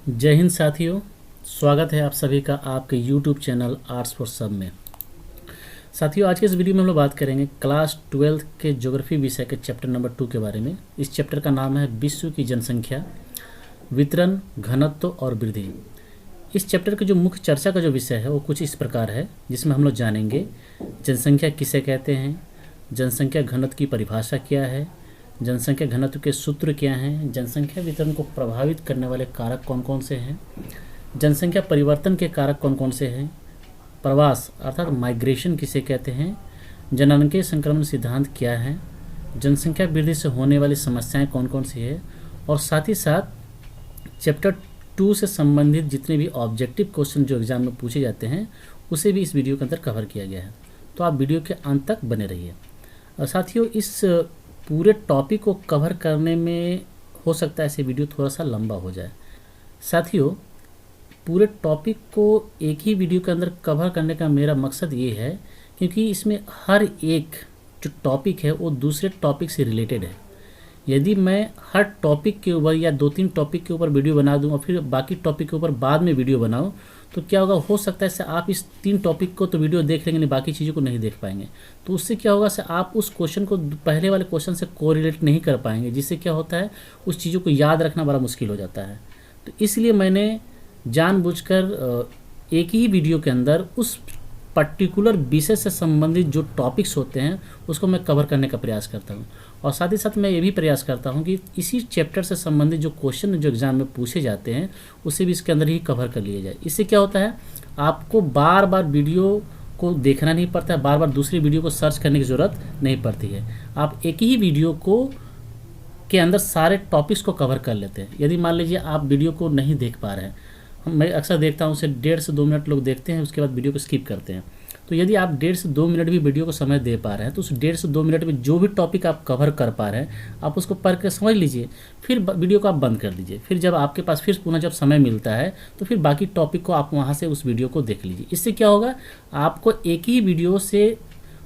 जय हिंद साथियों, स्वागत है आप सभी का आपके YouTube चैनल आर्ट्स फॉर सब में। साथियों, आज के इस वीडियो में हम लोग बात करेंगे क्लास 12 के ज्योग्राफी विषय के चैप्टर नंबर 2 के बारे में। इस चैप्टर का नाम है विश्व की जनसंख्या, वितरण, घनत्व और वृद्धि। इस चैप्टर के जो मुख्य चर्चा का जो विषय है वो कुछ इस प्रकार है, जिसमें हम लोग जानेंगे जनसंख्या किसे कहते हैं, जनसंख्या घनत्व की परिभाषा क्या है, जनसंख्या घनत्व के सूत्र क्या हैं, जनसंख्या वितरण को प्रभावित करने वाले कारक कौन कौन से हैं, जनसंख्या परिवर्तन के कारक कौन कौन से हैं, प्रवास अर्थात माइग्रेशन किसे कहते हैं, जननांगीय संक्रमण सिद्धांत क्या है, जनसंख्या वृद्धि से होने वाली समस्याएं कौन कौन सी है, और साथ ही साथ चैप्टर 2 से संबंधित जितने भी ऑब्जेक्टिव क्वेश्चन जो एग्जाम में पूछे जाते हैं उसे भी इस वीडियो के अंदर कवर किया गया है। तो आप वीडियो के अंत तक बने रहिए। और साथियों, इस पूरे टॉपिक को कवर करने में हो सकता है ऐसे वीडियो थोड़ा सा लंबा हो जाए। साथियों, पूरे टॉपिक को एक ही वीडियो के अंदर कवर करने का मेरा मकसद ये है क्योंकि इसमें हर एक जो टॉपिक है वो दूसरे टॉपिक से रिलेटेड है। यदि मैं हर टॉपिक के ऊपर या 2-3 टॉपिक के ऊपर वीडियो बना दूं और फिर बाकी टॉपिक के ऊपर बाद में वीडियो बनाऊं तो क्या होगा, हो सकता है से आप इस 3 टॉपिक को तो वीडियो देख लेंगे, बाकी चीज़ों को नहीं देख पाएंगे। तो उससे क्या होगा, से आप उस क्वेश्चन को पहले वाले क्वेश्चन से कोरिलेट नहीं कर पाएंगे, जिससे क्या होता है उस चीज़ों को याद रखना बड़ा मुश्किल हो जाता है। तो इसलिए मैंने जानबूझकर एक ही वीडियो के अंदर उस पर्टिकुलर विषय से संबंधित जो टॉपिक्स होते हैं उसको मैं कवर करने का प्रयास करता हूँ। और साथ ही साथ मैं ये भी प्रयास करता हूँ कि इसी चैप्टर से संबंधित जो क्वेश्चन जो एग्ज़ाम में पूछे जाते हैं उसे भी इसके अंदर ही कवर कर लिया जाए। इससे क्या होता है, आपको बार बार वीडियो को देखना नहीं पड़ता है, बार बार दूसरी वीडियो को सर्च करने की ज़रूरत नहीं पड़ती है। आप एक ही वीडियो को के अंदर सारे टॉपिक्स को कवर कर लेते हैं। यदि मान लीजिए आप वीडियो को नहीं देख पा रहे हैं, मैं अक्सर देखता हूँ उसे 1.5 से 2 मिनट लोग देखते हैं, उसके बाद वीडियो को स्किप करते हैं। तो यदि आप 1.5 से 2 मिनट भी वीडियो को समय दे पा रहे हैं तो उस 1.5 से 2 मिनट में जो भी टॉपिक आप कवर कर पा रहे हैं आप उसको पढ़ कर समझ लीजिए, फिर वीडियो को आप बंद कर दीजिए। फिर जब आपके पास फिर पुनः जब समय मिलता है तो फिर बाकी टॉपिक को आप वहाँ से उस वीडियो को देख लीजिए। इससे क्या होगा, आपको एक ही वीडियो से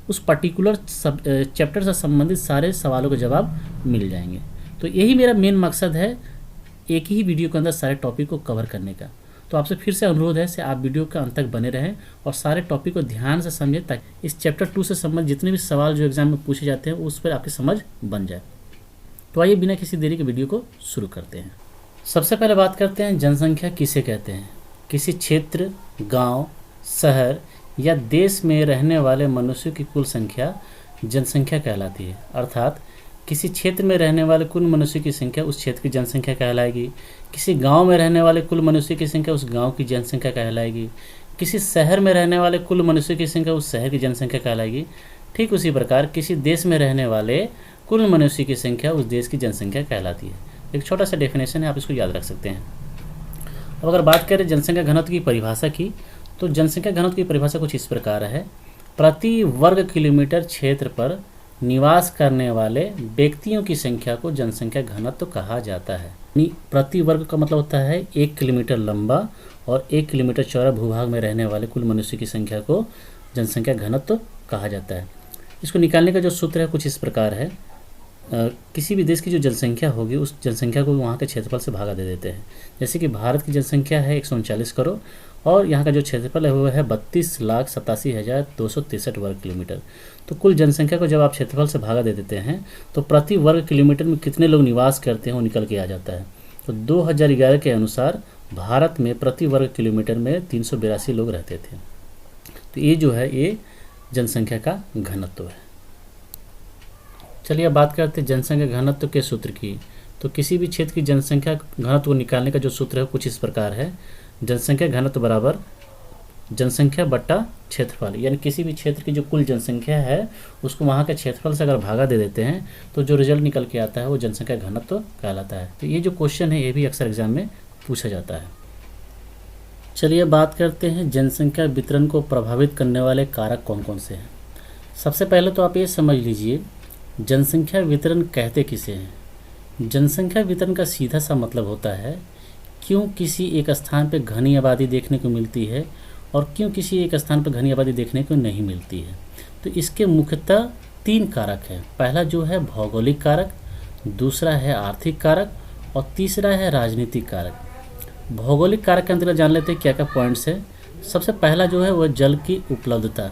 उस पर्टिकुलर चैप्टर से संबंधित सारे सवालों के जवाब मिल जाएंगे। तो यही मेरा मेन मकसद है, एक ही वीडियो के अंदर सारे टॉपिक को कवर करने का। तो आपसे फिर से अनुरोध है से आप वीडियो के अंत तक बने रहें और सारे टॉपिक को ध्यान से समझें ताकि इस चैप्टर 2 से संबंधित जितने भी सवाल जो एग्जाम में पूछे जाते हैं उस पर आपकी समझ बन जाए। तो आइए बिना किसी देरी के वीडियो को शुरू करते हैं। सबसे पहले बात करते हैं जनसंख्या किसे कहते हैं। किसी क्षेत्र, गाँव, शहर या देश में रहने वाले मनुष्यों की कुल संख्या जनसंख्या कहलाती है। अर्थात किसी क्षेत्र में रहने वाले कुल मनुष्य की संख्या उस क्षेत्र की जनसंख्या कहलाएगी। किसी गांव में रहने वाले कुल मनुष्य की संख्या उस गांव की जनसंख्या कहलाएगी। किसी शहर में रहने वाले कुल मनुष्य की संख्या उस शहर की जनसंख्या कहलाएगी। ठीक उसी प्रकार किसी देश में रहने वाले कुल मनुष्य की संख्या उस देश की जनसंख्या कहलाती है। एक छोटा सा डेफिनेशन है, आप इसको याद रख सकते हैं। अब अगर बात करें जनसंख्या घनत्व की परिभाषा की, तो जनसंख्या घनत्व की परिभाषा कुछ इस प्रकार है। प्रति वर्ग किलोमीटर क्षेत्र पर निवास करने वाले व्यक्तियों की संख्या को जनसंख्या घनत्व कहा जाता है। प्रति वर्ग का मतलब होता है 1 किलोमीटर लंबा और 1 किलोमीटर चौड़ा भूभाग में रहने वाले कुल मनुष्य की संख्या को जनसंख्या घनत्व कहा जाता है। इसको निकालने का जो सूत्र है कुछ इस प्रकार है। किसी भी देश की जो जनसंख्या होगी उस जनसंख्या को वहाँ के क्षेत्रफल से भागा दे देते हैं। जैसे कि भारत की जनसंख्या है 139 करोड़ और यहाँ का जो क्षेत्रफल है वो है 32,87,263 वर्ग किलोमीटर। तो कुल जनसंख्या को जब आप क्षेत्रफल से भागा दे देते हैं तो प्रति वर्ग किलोमीटर में कितने लोग निवास करते हैं वो निकल के आ जाता है। तो 2011 के अनुसार भारत में प्रति वर्ग किलोमीटर में 382 लोग रहते थे। तो ये जो है ये जनसंख्या का घनत्व है। चलिए अब बात करते हैं जनसंख्या घनत्व के सूत्र की। तो किसी भी क्षेत्र की जनसंख्या घनत्व को निकालने का जो सूत्र है कुछ इस प्रकार है। जनसंख्या घनत्व बराबर जनसंख्या बट्टा क्षेत्रफल, यानी किसी भी क्षेत्र की जो कुल जनसंख्या है उसको वहाँ के क्षेत्रफल से अगर भागा दे देते हैं तो जो रिजल्ट निकल के आता है वो जनसंख्या घनत्व कहलाता है। तो ये जो क्वेश्चन है ये भी अक्सर एग्जाम में पूछा जाता है। चलिए बात करते हैं जनसंख्या वितरण को प्रभावित करने वाले कारक कौन कौन से हैं। सबसे पहले तो आप ये समझ लीजिए जनसंख्या वितरण कहते किसे हैं। जनसंख्या वितरण का सीधा सा मतलब होता है क्यों किसी एक स्थान पर घनी आबादी देखने को मिलती है और क्यों किसी एक स्थान पर घनी आबादी देखने को नहीं मिलती है। तो इसके मुख्यतः 3 कारक हैं। पहला जो है भौगोलिक कारक, दूसरा है आर्थिक कारक और तीसरा है राजनीतिक कारक। भौगोलिक कारक के अंतर्गत जान लेते हैं क्या क्या पॉइंट्स है। सबसे पहला जो है वह जल की उपलब्धता,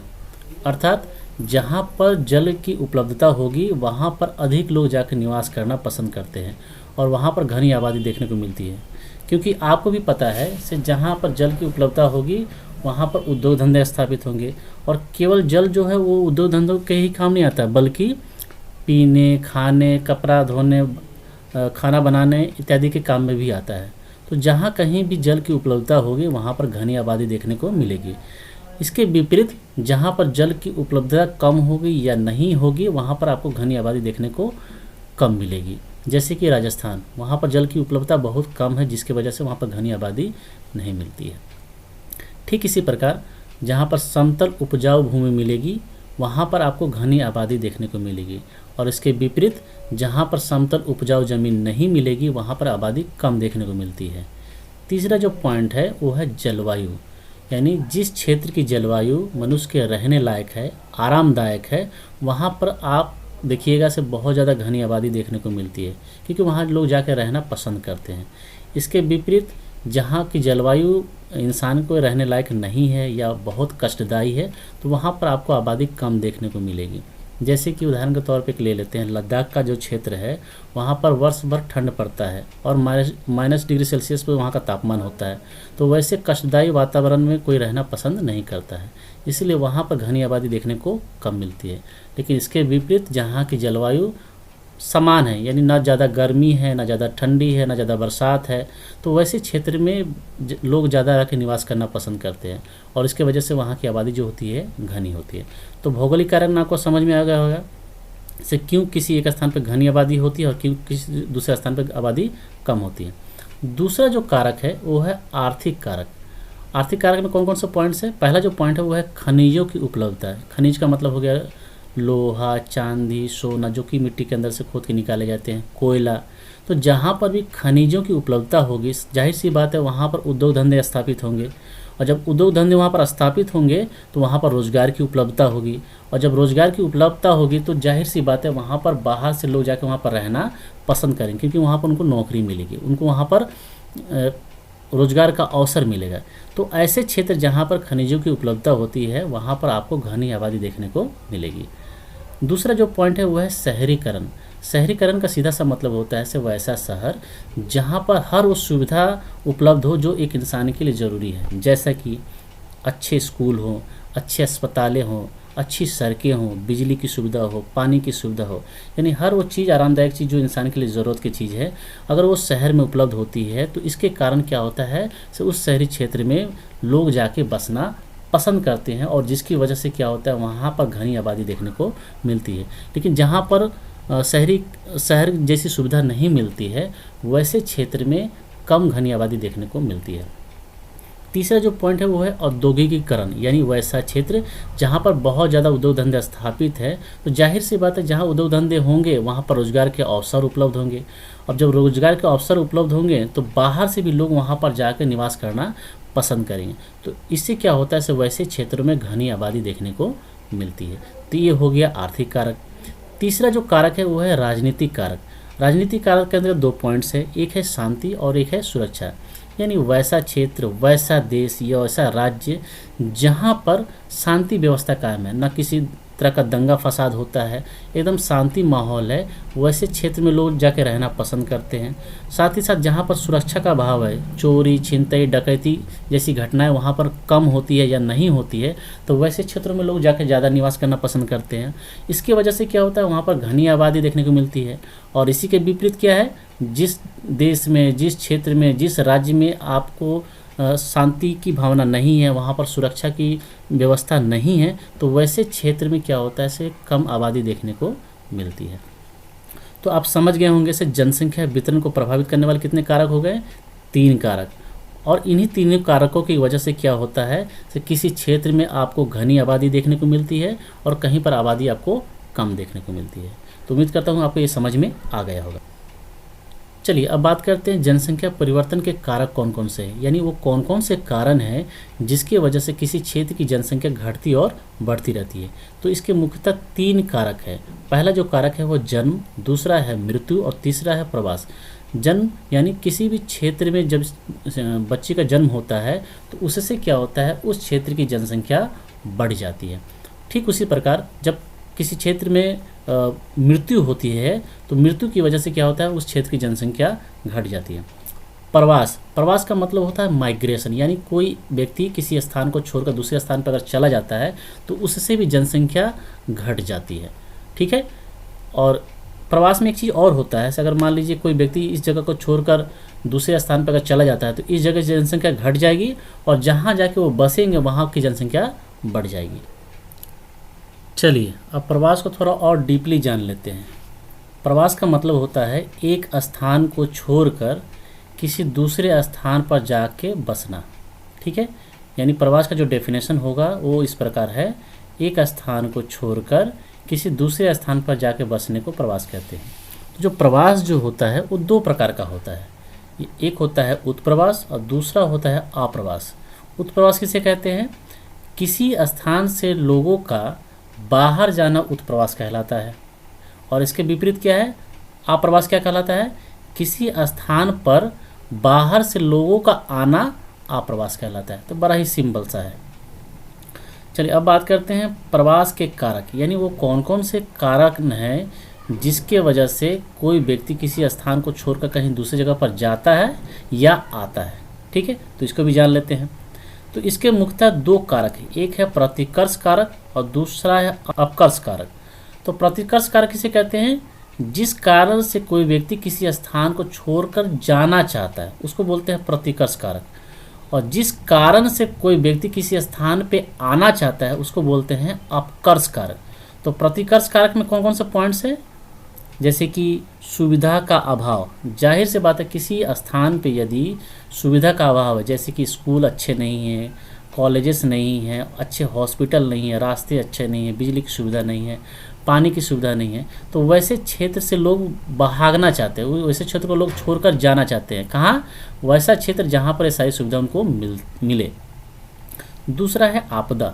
अर्थात जहाँ पर जल की उपलब्धता होगी वहाँ पर अधिक लोग जाकर निवास करना पसंद करते हैं और वहाँ पर घनी आबादी देखने को मिलती है। क्योंकि आपको भी पता है से जहाँ पर जल की उपलब्धता होगी वहाँ पर उद्योग धंधे स्थापित होंगे, और केवल जल जो है वो उद्योग धंधों के ही काम नहीं आता, बल्कि पीने, खाने, कपड़ा धोने, खाना बनाने इत्यादि के काम में भी आता है। तो जहाँ कहीं भी जल की उपलब्धता होगी वहाँ पर घनी आबादी देखने को मिलेगी। इसके विपरीत जहाँ पर जल की उपलब्धता कम होगी या नहीं होगी वहाँ पर आपको घनी आबादी देखने को कम मिलेगी। जैसे कि राजस्थान, वहाँ पर जल की उपलब्धता बहुत कम है जिसकी वजह से वहाँ पर घनी आबादी नहीं मिलती है। ठीक इसी प्रकार जहाँ पर समतल उपजाऊ भूमि मिलेगी वहाँ पर आपको घनी आबादी देखने को मिलेगी, और इसके विपरीत जहाँ पर समतल उपजाऊ जमीन नहीं मिलेगी वहाँ पर आबादी कम देखने को मिलती है। तीसरा जो पॉइंट है वो है जलवायु, यानी जिस क्षेत्र की जलवायु मनुष्य के रहने लायक है, आरामदायक है, वहाँ पर आप देखिएगा से बहुत ज़्यादा घनी आबादी देखने को मिलती है, क्योंकि वहाँ लोग जाकर रहना पसंद करते हैं। इसके विपरीत जहाँ की जलवायु इंसान को रहने लायक नहीं है या बहुत कष्टदायी है तो वहाँ पर आपको आबादी कम देखने को मिलेगी। जैसे कि उदाहरण के तौर पे ले लेते हैं लद्दाख का जो क्षेत्र है, वहाँ पर वर्ष भर ठंड पड़ता है और माइनस डिग्री सेल्सियस पर वहाँ का तापमान होता है, तो वैसे कष्टदायी वातावरण में कोई रहना पसंद नहीं करता है, इसलिए वहाँ पर घनी आबादी देखने को कम मिलती है। लेकिन इसके विपरीत जहाँ की जलवायु समान है, यानी ना ज़्यादा गर्मी है, ना ज़्यादा ठंडी है, ना ज़्यादा बरसात है, तो वैसे क्षेत्र में लोग ज़्यादा रह के निवास करना पसंद करते हैं, और इसके वजह से वहाँ की आबादी जो होती है घनी होती है। तो भौगोलिक कारण आपको समझ में आ गया होगा से क्यों किसी एक स्थान पर घनी आबादी होती है और क्यों किसी दूसरे स्थान पर आबादी कम होती है। दूसरा जो कारक है वो है आर्थिक कारक। आर्थिक कारक में कौन कौन से पॉइंट्स है। पहला जो पॉइंट है वो है खनिजों की उपलब्धता है। खनिज का मतलब हो गया लोहा, चांदी, सोना, जो कि मिट्टी के अंदर से खोद के निकाले जाते हैं, कोयला। तो जहाँ पर भी खनिजों की उपलब्धता होगी जाहिर सी बात है वहाँ पर उद्योग धंधे स्थापित होंगे, और जब उद्योग धंधे वहाँ पर स्थापित होंगे तो वहाँ पर रोज़गार की उपलब्धता होगी, और जब रोज़गार की उपलब्धता होगी तो जाहिर सी बात है वहाँ पर बाहर से लोग जाकर वहाँ पर रहना पसंद करेंगे, क्योंकि वहाँ पर उनको नौकरी मिलेगी, उनको वहाँ पर रोज़गार का अवसर मिलेगा। तो ऐसे क्षेत्र जहाँ पर खनिजों की उपलब्धता होती है वहाँ पर आपको घनी आबादी देखने को मिलेगी। दूसरा जो पॉइंट है वो है शहरीकरण। शहरीकरण का सीधा सा मतलब होता है से वैसा शहर जहाँ पर हर वो सुविधा उपलब्ध हो जो एक इंसान के लिए ज़रूरी है, जैसा कि अच्छे स्कूल हो, अच्छे अस्पतालें हों, अच्छी सड़कें हों, बिजली की सुविधा हो, पानी की सुविधा हो, यानी हर वो चीज़, आरामदायक चीज़ जो इंसान के लिए ज़रूरत की चीज़ है अगर वो शहर में उपलब्ध होती है तो इसके कारण क्या होता है से उस शहरी क्षेत्र में लोग जाके बसना पसंद करते हैं, और जिसकी वजह से क्या होता है वहाँ पर घनी आबादी देखने को मिलती है। लेकिन जहाँ पर शहर जैसी सुविधा नहीं मिलती है वैसे क्षेत्र में कम घनी आबादी देखने को मिलती है। तीसरा जो पॉइंट है वो है औद्योगिकीकरण, यानी वैसा क्षेत्र जहाँ पर बहुत ज़्यादा उद्योग धंधे स्थापित है, तो जाहिर सी बात है जहाँ उद्योग धंधे होंगे वहाँ पर रोज़गार के अवसर उपलब्ध होंगे, और जब रोज़गार के अवसर उपलब्ध होंगे तो बाहर से भी लोग वहाँ पर जाकर निवास करना पसंद करेंगे। तो इससे क्या होता है से वैसे क्षेत्रों में घनी आबादी देखने को मिलती है। तो ये हो गया आर्थिक कारक। तीसरा जो कारक है वो है राजनीतिक कारक। राजनीतिक कारक के अंदर दो पॉइंट्स है, एक है शांति और एक है सुरक्षा, यानी वैसा क्षेत्र, वैसा देश या वैसा राज्य जहाँ पर शांति व्यवस्था कायम है, न किसी तरह का दंगा फसाद होता है, एकदम शांति माहौल है, वैसे क्षेत्र में लोग जाके रहना पसंद करते हैं। साथ ही साथ जहाँ पर सुरक्षा का अभाव है, चोरी, छिनतई, डकैती जैसी घटनाएं वहाँ पर कम होती है या नहीं होती है, तो वैसे क्षेत्रों में लोग जाके ज़्यादा निवास करना पसंद करते हैं। इसकी वजह से क्या होता है वहाँ पर घनी आबादी देखने को मिलती है। और इसी के विपरीत क्या है, जिस देश में, जिस क्षेत्र में, जिस राज्य में आपको शांति की भावना नहीं है, वहाँ पर सुरक्षा की व्यवस्था नहीं है, तो वैसे क्षेत्र में क्या होता है से कम आबादी देखने को मिलती है। तो आप समझ गए होंगे से जनसंख्या वितरण को प्रभावित करने वाले कितने कारक हो गए, 3 कारक। और इन्हीं तीनों कारकों की वजह से क्या होता है से किसी क्षेत्र में आपको घनी आबादी देखने को मिलती है और कहीं पर आबादी आपको कम देखने को मिलती है। तो उम्मीद करता हूँ आपको ये समझ में आ गया होगा। चलिए अब बात करते हैं जनसंख्या परिवर्तन के कारक कौन कौन से हैं, यानी वो कौन कौन से कारण हैं जिसकी वजह से किसी क्षेत्र की जनसंख्या घटती और बढ़ती रहती है। तो इसके मुख्यतः 3 कारक हैं। पहला जो कारक है वो जन्म, दूसरा है मृत्यु और तीसरा है प्रवास। जन्म यानी किसी भी क्षेत्र में जब बच्चे का जन्म होता है तो उससे क्या होता है, उस क्षेत्र की जनसंख्या बढ़ जाती है। ठीक उसी प्रकार जब किसी क्षेत्र में मृत्यु होती है तो मृत्यु की वजह से क्या होता है, उस क्षेत्र की जनसंख्या घट जाती है। प्रवास का मतलब होता है माइग्रेशन, यानी कोई व्यक्ति किसी स्थान को छोड़कर दूसरे स्थान पर अगर चला जाता है तो उससे भी जनसंख्या घट जाती है। ठीक है। और प्रवास में एक चीज़ और होता है, अगर मान लीजिए कोई व्यक्ति इस जगह को छोड़कर दूसरे स्थान पर अगर चला जाता है तो इस जगह की जनसंख्या घट जाएगी और जहाँ जाके वो बसेंगे वहाँ की जनसंख्या बढ़ जाएगी। चलिए अब प्रवास को थोड़ा और डीपली जान लेते हैं। प्रवास का मतलब होता है एक स्थान को छोड़कर किसी दूसरे स्थान पर जाके बसना। ठीक है। यानी प्रवास का जो डेफिनेशन होगा वो इस प्रकार है, एक स्थान को छोड़कर किसी दूसरे स्थान पर जाके बसने को प्रवास कहते हैं। तो जो प्रवास जो होता है वो दो प्रकार का होता है, एक होता है उत्प्रवास और दूसरा होता है अप्रवास। उत्प्रवास किसे कहते हैं, किसी स्थान से लोगों का बाहर जाना उत्प्रवास कहलाता है। और इसके विपरीत क्या है, अप्रवास क्या कहलाता है, किसी स्थान पर बाहर से लोगों का आना अप्रवास कहलाता है। तो बड़ा ही सिंपल सा है। चलिए अब बात करते हैं प्रवास के कारक, यानी वो कौन कौन से कारक हैं जिसके वजह से कोई व्यक्ति किसी स्थान को छोड़कर कहीं दूसरी जगह पर जाता है या आता है। ठीक है, तो इसको भी जान लेते हैं। तो इसके मुख्यतः दो कारक हैं, एक है प्रतिकर्ष कारक और दूसरा है अपकर्ष कारक। तो प्रतिकर्ष कारक किसे कहते हैं, जिस कारण से कोई व्यक्ति किसी स्थान को छोड़कर जाना चाहता है उसको बोलते हैं प्रतिकर्ष कारक, और जिस कारण से कोई व्यक्ति किसी स्थान पे आना चाहता है उसको बोलते हैं अपकर्ष कारक। तो प्रतिकर्ष कारक में कौन कौन से पॉइंट्स हैं, जैसे कि सुविधा का अभाव। जाहिर से बात है किसी स्थान पे यदि सुविधा का अभाव है, जैसे कि स्कूल अच्छे नहीं हैं, कॉलेजेस नहीं हैं, अच्छे हॉस्पिटल नहीं है, रास्ते अच्छे नहीं हैं, बिजली की सुविधा नहीं है, पानी की सुविधा नहीं है, तो वैसे क्षेत्र से लोग भागना चाहते हैं, वैसे क्षेत्र को लोग छोड़कर जाना चाहते हैं। कहाँ, वैसा क्षेत्र जहाँ पर सारी सुविधा उनको मिले। दूसरा है आपदा,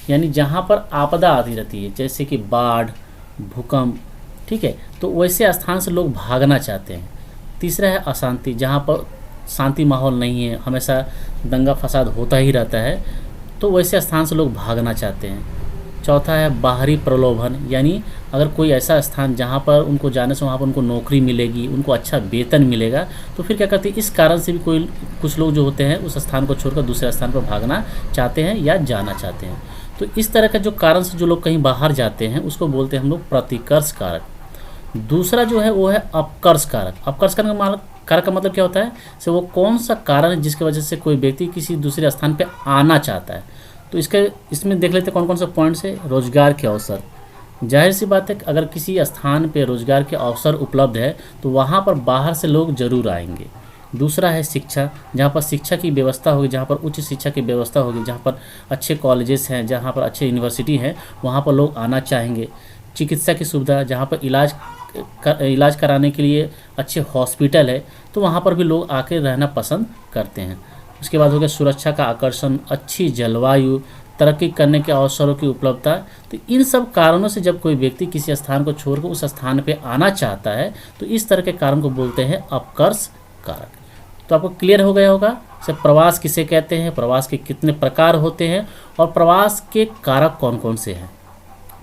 यानी जहाँ पर आपदा आती रहती है, जैसे कि बाढ़, भूकंप। ठीक है, तो वैसे स्थान से लोग भागना चाहते हैं। तीसरा है अशांति, जहाँ पर शांति माहौल नहीं है, हमेशा दंगा फसाद होता ही रहता है, तो वैसे स्थान से लोग भागना चाहते हैं। चौथा है बाहरी प्रलोभन, यानी अगर कोई ऐसा स्थान जहाँ पर उनको जाने से वहाँ पर उनको नौकरी मिलेगी, उनको अच्छा वेतन मिलेगा, तो फिर क्या करते हैं, इस कारण से भी कुछ लोग जो होते हैं उस स्थान को छोड़कर दूसरे स्थान पर भागना चाहते हैं या जाना चाहते हैं। तो इस तरह का जो कारण से जो लोग कहीं बाहर जाते हैं उसको बोलते हैं हम लोग प्रतिकर्ष कारक। दूसरा जो है वो है अपकर्ष कारक। अपकर्ष कारक का मतलब क्या होता है, से वो कौन सा कारण है जिसकी वजह से कोई व्यक्ति किसी दूसरे स्थान पर आना चाहता है। तो इसमें देख लेते हैं कौन कौन से पॉइंट्स है। रोजगार के अवसर, जाहिर सी बात है अगर किसी स्थान पे रोजगार के अवसर उपलब्ध है तो वहाँ पर बाहर से लोग जरूर आएंगे। दूसरा है शिक्षा, जहाँ पर शिक्षा की व्यवस्था होगी, जहाँ पर उच्च शिक्षा की व्यवस्था होगी, जहाँ पर अच्छे कॉलेजेस हैं, जहाँ पर अच्छे यूनिवर्सिटी हैं, वहाँ पर लोग आना चाहेंगे। चिकित्सा की सुविधा, जहाँ पर इलाज कराने के लिए अच्छे हॉस्पिटल है, तो वहाँ पर भी लोग आके रहना पसंद करते हैं। उसके बाद हो गया सुरक्षा का आकर्षण, अच्छी जलवायु, तरक्की करने के अवसरों की उपलब्धता। तो इन सब कारणों से जब कोई व्यक्ति किसी स्थान को छोड़कर उस स्थान पे आना चाहता है तो इस तरह के कारण को बोलते हैं अपकर्ष कारक। तो आपको क्लियर हो गया होगा से प्रवास किसे कहते हैं, प्रवास के कितने प्रकार होते हैं और प्रवास के कारक कौन कौन से हैं।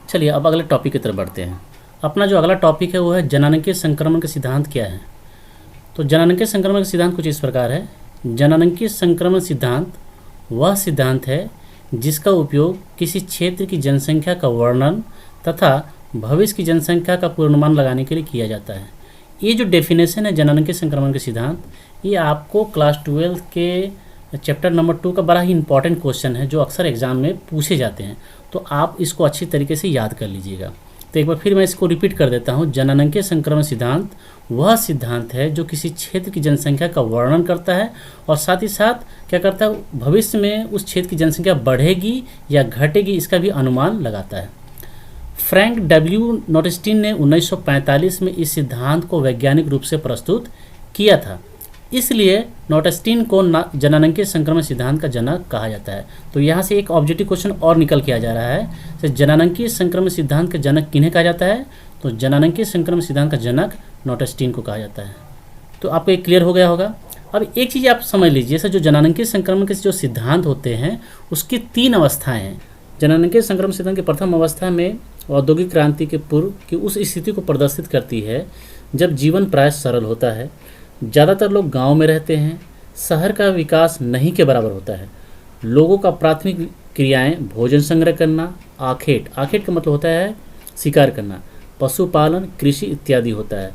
चलिए अब अगले टॉपिक की तरफ बढ़ते हैं। अपना जो अगला टॉपिक है वो है जननांगीय संक्रमण के सिद्धांत क्या है। तो जननांगीय संक्रमण के सिद्धांत कुछ इस प्रकार है। जननांगीय संक्रमण सिद्धांत वह सिद्धांत है जिसका उपयोग किसी क्षेत्र की जनसंख्या का वर्णन तथा भविष्य की जनसंख्या का पूर्वानुमान लगाने के लिए किया जाता है। ये जो डेफिनेशन है जननांगीय संक्रमण के सिद्धांत, ये आपको क्लास 12 के चैप्टर नंबर 2 का बड़ा ही इंपॉर्टेंट क्वेश्चन है जो अक्सर एग्जाम में पूछे जाते हैं, तो आप इसको अच्छी तरीके से याद कर लीजिएगा। तो एक बार फिर मैं इसको रिपीट कर देता हूँ। जननांगीय संक्रमण सिद्धांत वह सिद्धांत है जो किसी क्षेत्र की जनसंख्या का वर्णन करता है और साथ ही साथ क्या करता है, भविष्य में उस क्षेत्र की जनसंख्या बढ़ेगी या घटेगी इसका भी अनुमान लगाता है। फ्रैंक डब्ल्यू नोटेस्टीन ने 1945 में इस सिद्धांत को वैज्ञानिक रूप से प्रस्तुत किया था, इसलिए नोटेस्टीन को जननांगीय संक्रमण सिद्धांत का जनक कहा जाता है। तो यहाँ से एक ऑब्जेक्टिव क्वेश्चन और निकल के आ जा रहा है, तो जननांगीय संक्रमण सिद्धांत का जनक किन्हें कहा जाता है, तो जननांगीय संक्रमण सिद्धांत का जनक नोटेस्टीन को कहा जाता है। तो आपको एक क्लियर हो गया होगा। अब एक चीज़ आप समझ लीजिए, जैसे जो जननांगीय संक्रमण के जो सिद्धांत होते हैं उसकी 3 अवस्थाएं हैं। जननांगीय संक्रमण सिद्धांत की प्रथम अवस्था में औद्योगिक क्रांति के पूर्व की उस स्थिति को प्रदर्शित करती है जब जीवन प्राय सरल होता है, ज़्यादातर लोग गांव में रहते हैं, शहर का विकास नहीं के बराबर होता है, लोगों का प्राथमिक क्रियाएं भोजन संग्रह करना, आखेट का मतलब होता है शिकार करना, पशुपालन, कृषि इत्यादि होता है।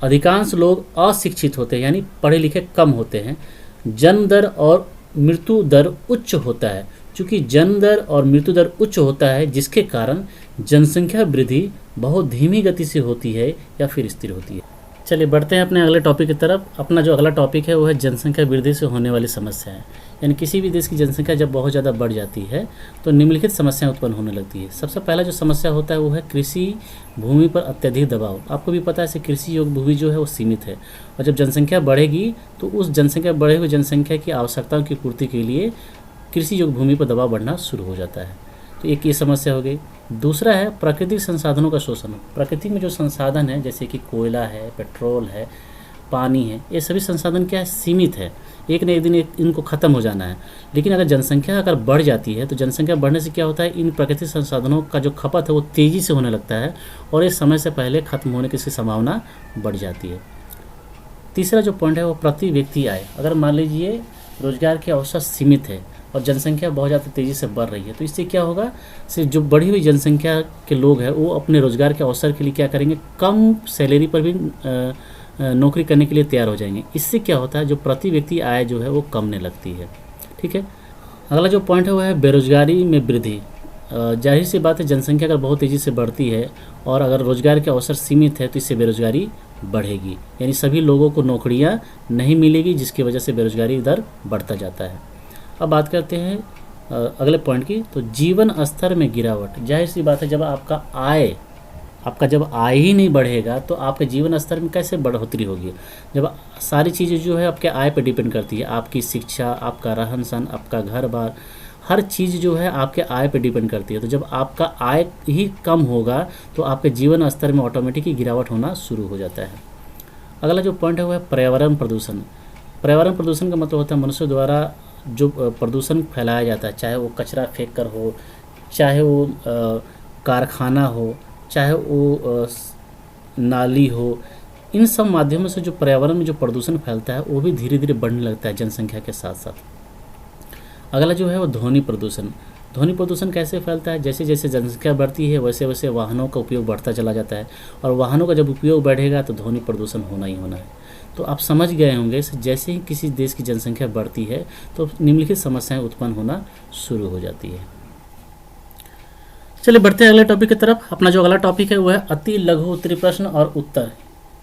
अधिकांश लोग अशिक्षित होते हैं यानी पढ़े लिखे कम होते हैं। जन्म दर और मृत्यु दर उच्च होता है। चूँकि जन्म दर और मृत्यु दर उच्च होता है जिसके कारण जनसंख्या वृद्धि बहुत धीमी गति से होती है या फिर स्थिर होती है। चलिए बढ़ते हैं अपने अगले टॉपिक की तरफ। अपना जो अगला टॉपिक है वो है जनसंख्या वृद्धि से होने वाली समस्याएं। यानी किसी भी देश की जनसंख्या जब बहुत ज़्यादा बढ़ जाती है तो निम्नलिखित समस्याएं उत्पन्न होने लगती है। सबसे पहला जो समस्या होता है वो है कृषि भूमि पर अत्यधिक दबाव। आपको भी पता है कृषि योग्य भूमि जो है वो सीमित है, और जब जनसंख्या बढ़ेगी तो उस बढ़े हुए जनसंख्या की आवश्यकताओं की पूर्ति के लिए कृषि योग्य भूमि पर दबाव बढ़ना शुरू हो जाता है। तो एक ये समस्या हो गई। दूसरा है प्राकृतिक संसाधनों का शोषण। प्रकृति में जो संसाधन है जैसे कि कोयला है, पेट्रोल है, पानी है, ये सभी संसाधन क्या है, सीमित है। एक न एक दिन इनको ख़त्म हो जाना है। लेकिन अगर जनसंख्या बढ़ जाती है तो जनसंख्या बढ़ने से क्या होता है, इन प्राकृतिक संसाधनों का जो खपत है वो तेज़ी से होने लगता है और ये समय से पहले ख़त्म होने की संभावना बढ़ जाती है। तीसरा जो पॉइंट है वो प्रति व्यक्ति आय। अगर मान लीजिए रोजगार के अवसर सीमित है और जनसंख्या बहुत ज़्यादा तेज़ी से बढ़ रही है तो इससे क्या होगा, सिर्फ जो बढ़ी हुई जनसंख्या के लोग हैं वो अपने रोजगार के अवसर के लिए क्या करेंगे, कम सैलरी पर भी नौकरी करने के लिए तैयार हो जाएंगे। इससे क्या होता है, जो प्रति व्यक्ति आय जो है वो कमने लगती है। ठीक है। अगला जो पॉइंट है वो है बेरोजगारी में वृद्धि। जाहिर सी बात है जनसंख्या अगर बहुत तेज़ी से बढ़ती है और अगर रोजगार के अवसर सीमित है तो इससे बेरोजगारी बढ़ेगी, यानी सभी लोगों को नौकरियां नहीं मिलेगी जिसकी वजह से बेरोजगारी दर बढ़ता जाता है। अब बात करते हैं अगले पॉइंट की, तो जीवन स्तर में गिरावट। जाहिर सी बात है जब आपका जब आय ही नहीं बढ़ेगा तो आपके जीवन स्तर में कैसे बढ़ोतरी होगी। जब सारी चीज़ें जो है आपके आय पर डिपेंड करती है, आपकी शिक्षा, आपका रहन सहन, आपका घर बार, हर चीज़ जो है आपके आय पर डिपेंड करती है। तो जब आपका आय ही कम होगा तो आपके जीवन स्तर में ऑटोमेटिक ही गिरावट होना शुरू हो जाता है। अगला जो पॉइंट है वो है पर्यावरण प्रदूषण। पर्यावरण प्रदूषण का मतलब होता है मनुष्य द्वारा जो प्रदूषण फैलाया जाता है, चाहे वो कचरा फेंक कर हो, चाहे वो कारखाना हो, चाहे वो नाली हो, इन सब माध्यमों से जो पर्यावरण में जो प्रदूषण फैलता है वो भी धीरे धीरे बढ़ने लगता है जनसंख्या के साथ साथ। अगला जो है वो ध्वनि प्रदूषण। ध्वनि प्रदूषण कैसे फैलता है, जैसे जैसे जनसंख्या बढ़ती है वैसे वैसे वाहनों का उपयोग बढ़ता चला जाता है, और वाहनों का जब उपयोग बढ़ेगा तो ध्वनि प्रदूषण होना ही होना है। तो आप समझ गए होंगे जैसे ही किसी देश की जनसंख्या बढ़ती है तो निम्नलिखित समस्याएं उत्पन्न होना शुरू हो जाती है। चलिए बढ़ते हैं अगले टॉपिक की तरफ। अपना जो अगला टॉपिक है वो है अति लघु उत्तरीय प्रश्न और उत्तर।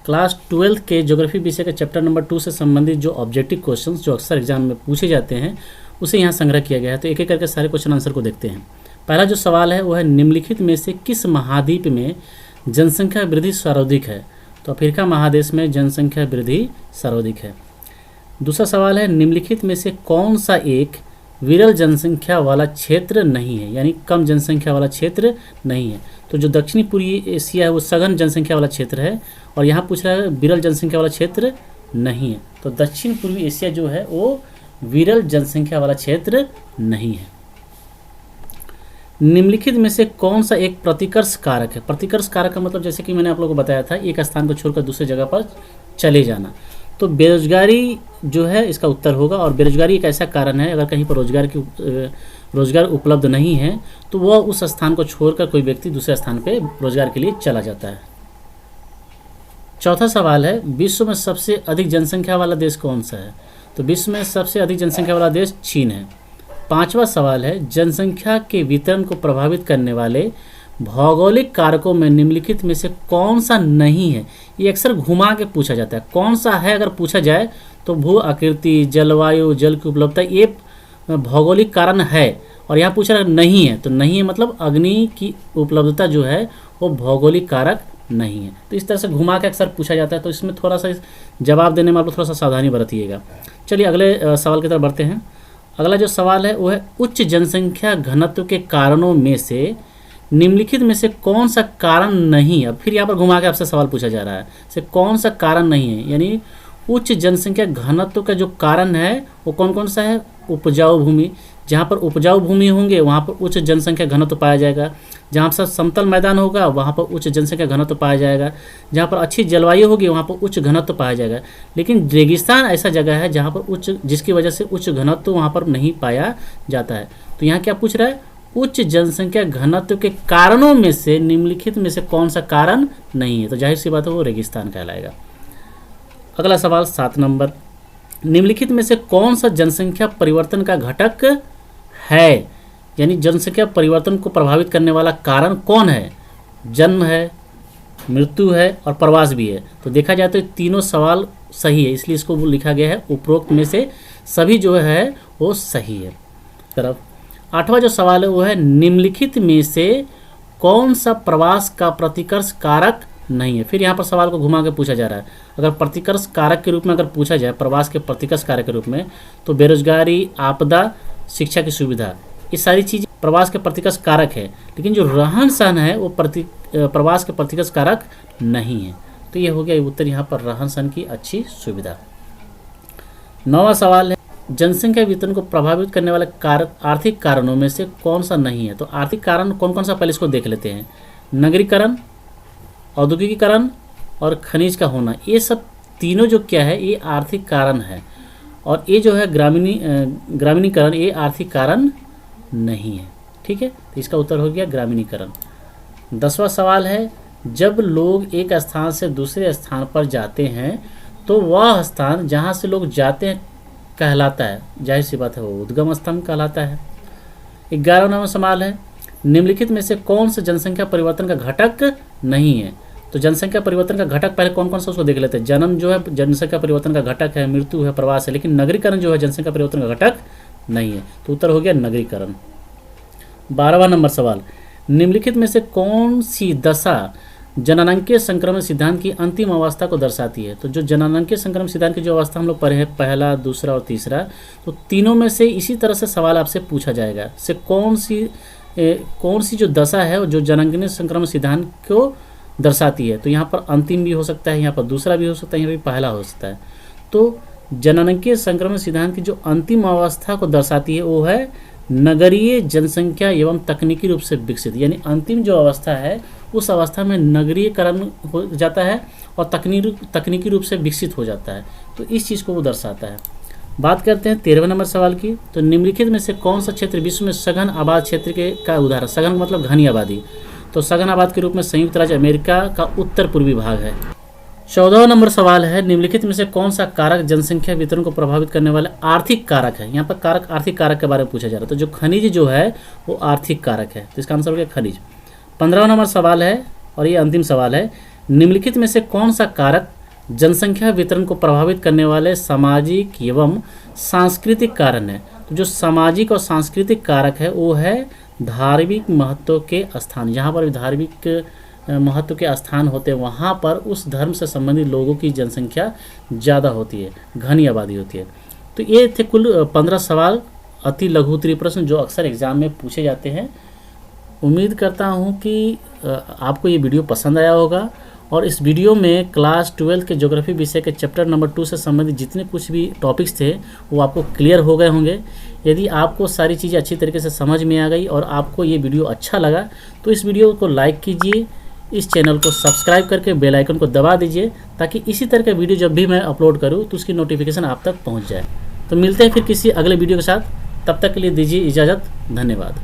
क्लास 12 के ज्योग्राफी विषय के चैप्टर नंबर 2 से संबंधित जो ऑब्जेक्टिव क्वेश्चंस जो अक्सर एग्जाम में पूछे जाते हैं उसे यहाँ संग्रह किया गया है। तो एक एक करके सारे क्वेश्चन आंसर को देखते हैं। पहला जो सवाल है वो है निम्नलिखित में से किस महाद्वीप में जनसंख्या वृद्धि सर्वाधिक है। तो अफ्रीका महादेश में जनसंख्या वृद्धि सर्वाधिक है। दूसरा सवाल है निम्नलिखित में से कौन सा एक विरल जनसंख्या वाला क्षेत्र नहीं है, यानी कम जनसंख्या वाला क्षेत्र नहीं है। तो जो दक्षिणी पूर्वी एशिया है वो सघन जनसंख्या वाला क्षेत्र है, और यहाँ पूछ रहा है विरल जनसंख्या वाला क्षेत्र नहीं है। तो दक्षिण पूर्वी एशिया जो है वो विरल जनसंख्या वाला क्षेत्र नहीं है। निम्नलिखित में से कौन सा एक प्रतिकर्ष कारक है। प्रतिकर्ष कारक का मतलब जैसे कि मैंने आप लोगों को बताया था, एक स्थान को छोड़कर दूसरे जगह पर चले जाना। तो बेरोजगारी जो है इसका उत्तर होगा, और बेरोजगारी एक ऐसा कारण है अगर कहीं पर रोजगार उपलब्ध नहीं है तो वह उस स्थान को छोड़कर कोई व्यक्ति दूसरे स्थान पे रोजगार के लिए चला जाता है। चौथा सवाल है विश्व में सबसे अधिक जनसंख्या वाला देश कौन सा है। तो विश्व में सबसे अधिक जनसंख्या वाला देश चीन है। पांचवा सवाल है जनसंख्या के वितरण को प्रभावित करने वाले भौगोलिक कारकों में निम्नलिखित में से कौन सा नहीं है। ये अक्सर घुमा के पूछा जाता है, कौन सा है अगर पूछा जाए तो भू आकृति, जलवायु, जल की उपलब्धता ये भौगोलिक कारण है, और यहाँ पूछा नहीं है तो नहीं है मतलब अग्नि की उपलब्धता जो है वो भौगोलिक कारक नहीं है। तो इस तरह से घुमा के अक्सर पूछा जाता है, तो इसमें थोड़ा सा जवाब देने में आप लोग थोड़ा सा सावधानी बरतिएगा। चलिए अगले सवाल की तरफ बढ़ते हैं। अगला जो सवाल है वो है उच्च जनसंख्या घनत्व के कारणों में से निम्नलिखित में से कौन सा कारण नहीं है। अब फिर यहाँ पर घुमा के आपसे सवाल पूछा जा रहा है से कौन सा कारण नहीं है, यानी उच्च जनसंख्या घनत्व का जो कारण है वो कौन कौन सा है? उपजाऊ भूमि। जहाँ पर उपजाऊ भूमि होंगे वहाँ पर उच्च जनसंख्या घनत्व पाया जाएगा। जहाँ पर समतल मैदान होगा वहाँ पर उच्च जनसंख्या घनत्व पाया जाएगा। जहाँ पर अच्छी जलवायु होगी वहाँ पर उच्च घनत्व पाया जाएगा। लेकिन रेगिस्तान ऐसा जगह है जहाँ पर जिसकी वजह से उच्च घनत्व वहाँ पर नहीं पाया जाता है। तो यहाँ क्या पूछ रहा है? उच्च जनसंख्या घनत्व के कारणों में से निम्नलिखित में से कौन सा कारण नहीं है? तो जाहिर सी बात है वो रेगिस्तान कहलाएगा। अगला सवाल 7 नंबर, निम्नलिखित में से कौन सा जनसंख्या परिवर्तन का घटक है? यानी जनसंख्या परिवर्तन को प्रभावित करने वाला कारण कौन है? जन्म है, मृत्यु है और प्रवास भी है। तो देखा जाए तो तीनों सवाल सही है, इसलिए इसको लिखा गया है उपरोक्त में से सभी जो है वो सही है। तरफ 8वां जो सवाल है वो है निम्नलिखित में से कौन सा प्रवास का प्रतिकर्ष कारक नहीं है? फिर यहाँ पर सवाल को घुमा के पूछा जा रहा है। अगर प्रतिकर्ष कारक के रूप में अगर पूछा जाए प्रवास के प्रतिकर्ष कारक के रूप में, तो बेरोजगारी, आपदा, शिक्षा की सुविधा, ये सारी चीज़ें प्रवास के प्रतिकर्ष कारक है। लेकिन जो रहन सहन है वो प्रवास के प्रतिकर्ष कारक नहीं है। तो ये हो गया उत्तर यहाँ पर रहन सहन की अच्छी सुविधा। 9वां सवाल है जनसंख्या वितरण को प्रभावित करने वाले कारक आर्थिक कारणों में से कौन सा नहीं है? तो आर्थिक कारण कौन कौन सा, पहले इसको देख लेते हैं। नगरीकरण, औद्योगिकीकरण और खनिज का होना, ये सब तीनों जो क्या है ये आर्थिक कारण है। और ये जो है ग्रामीणीकरण, ये आर्थिक कारण नहीं है। ठीक है, तो इसका उत्तर हो गया ग्रामीणीकरण। 10वां सवाल है जब लोग एक स्थान से दूसरे स्थान पर जाते हैं तो वह स्थान जहाँ से लोग जाते हैं कहलाता है, जाहिर सी बात है वो उद्गम स्थान कहलाता है। 11वां सवाल है निम्नलिखित में से कौन सा जनसंख्या परिवर्तन का घटक नहीं है? तो जनसंख्या परिवर्तन का घटक पहले कौन कौन सा उसको देख लेते हैं। जन्म जो है जनसंख्या परिवर्तन का घटक है, मृत्यु है, प्रवास है, लेकिन नगरीकरण जो है जनसंख्या परिवर्तन का घटक नहीं है। तो उत्तर हो गया नगरीकरण। 12वां नंबर सवाल निम्नलिखित में से कौन सी दशा जननांकीय संक्रमण सिद्धांत की अंतिम अवस्था को दर्शाती है? तो जो जननांकीय संक्रमण सिद्धांत की जो अवस्था हम लोग पढ़े हैं, पहला, दूसरा और तीसरा, तो तीनों में से इसी तरह से सवाल आपसे पूछा जाएगा से कौन सी जो दशा है जो जननांकीय संक्रमण सिद्धांत को दर्शाती है। तो यहाँ पर अंतिम भी हो सकता है, यहाँ पर दूसरा भी हो सकता है, यहाँ पर पहला हो सकता है। तो जननांकीय संक्रमण सिद्धांत की जो अंतिम अवस्था को दर्शाती है वो है नगरीय जनसंख्या एवं तकनीकी रूप से विकसित। यानी अंतिम जो अवस्था है उस अवस्था में नगरीकरण हो जाता है और तकनीकी रूप से विकसित हो जाता है। तो इस चीज़ को वो दर्शाता है। बात करते हैं 13वें नंबर सवाल की। तो निम्नलिखित में से कौन सा क्षेत्र विश्व में सघन आबाद क्षेत्र का उदाहरण? सघन मतलब घनी आबादी। तो सघन आबाद के रूप में संयुक्त राज्य अमेरिका का उत्तर पूर्वी भाग है। 14वां नंबर सवाल है निम्नलिखित में से कौन सा कारक जनसंख्या वितरण को प्रभावित करने वाले आर्थिक कारक है? यहाँ पर कारक आर्थिक कारक के बारे में पूछा जा रहा है। तो जो खनिज जो है वो आर्थिक कारक है, तो इसका आंसर हो गया खनिज। 15वां नंबर सवाल है और ये अंतिम सवाल है निम्नलिखित में से कौन सा कारक जनसंख्या वितरण को प्रभावित करने वाले सामाजिक एवं सांस्कृतिक कारण है? तो जो सामाजिक और सांस्कृतिक कारक है वो है धार्मिक महत्व के स्थान। जहाँ पर धार्मिक महत्व के स्थान होते हैं वहाँ पर उस धर्म से संबंधित लोगों की जनसंख्या ज़्यादा होती है, घनी आबादी होती है। तो ये थे कुल 15 सवाल अति लघु उत्तरीय प्रश्न जो अक्सर एग्जाम में पूछे जाते हैं। उम्मीद करता हूँ कि आपको ये वीडियो पसंद आया होगा और इस वीडियो में क्लास 12 के ज्योग्राफी विषय के चैप्टर नंबर 2 से संबंधित जितने कुछ भी टॉपिक्स थे वो आपको क्लियर हो गए होंगे। यदि आपको सारी चीज़ें अच्छी तरीके से समझ में आ गई और आपको ये वीडियो अच्छा लगा तो इस वीडियो को लाइक कीजिए, इस चैनल को सब्सक्राइब करके बेल आइकन को दबा दीजिए ताकि इसी तरह का वीडियो जब भी मैं अपलोड करूँ तो उसकी नोटिफिकेशन आप तक पहुँच जाए। तो मिलते हैं फिर किसी अगले वीडियो के साथ, तब तक के लिए दीजिए इजाज़त। धन्यवाद।